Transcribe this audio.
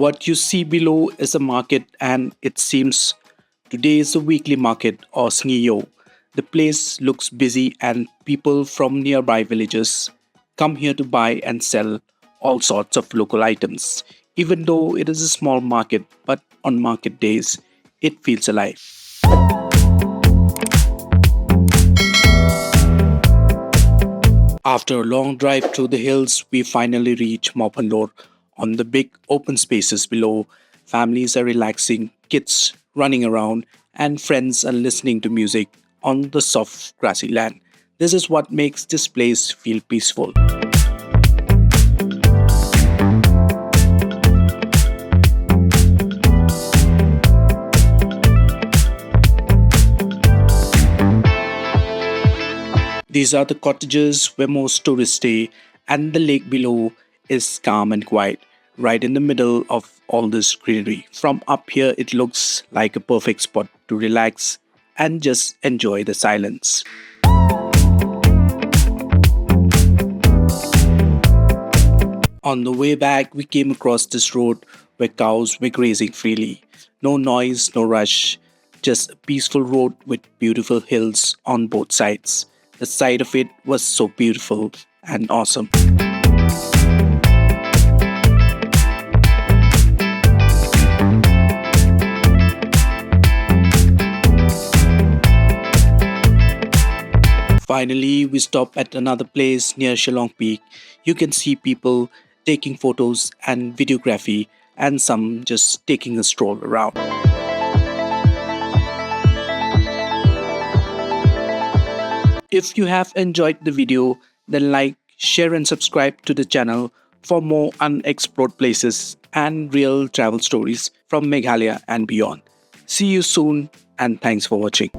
What you see below is a market, and it seems today is a weekly market or sneo. The place looks busy, and people from nearby villages come here to buy and sell all sorts of local items. Even though it is a small market, but on market days, it feels alive. After a long drive through the hills, we finally reach Mawphanlur. On the big open spaces below, families are relaxing, kids running around, and friends are listening to music on the soft grassy land. This is what makes this place feel peaceful. These are the cottages where most tourists stay, and the lake below is calm and quiet, right in the middle of all this greenery. From up here, it looks like a perfect spot to relax and just enjoy the silence. On the way back, we came across this road where cows were grazing freely. No noise, no rush, just a peaceful road with beautiful hills on both sides. The sight of it was so beautiful and awesome. Finally, we stop at another place near Shillong Peak. You can see people taking photos and videography, and some just taking a stroll around. If you have enjoyed the video, then like, share, and subscribe to the channel for more unexplored places and real travel stories from Meghalaya and beyond. See you soon, and thanks for watching.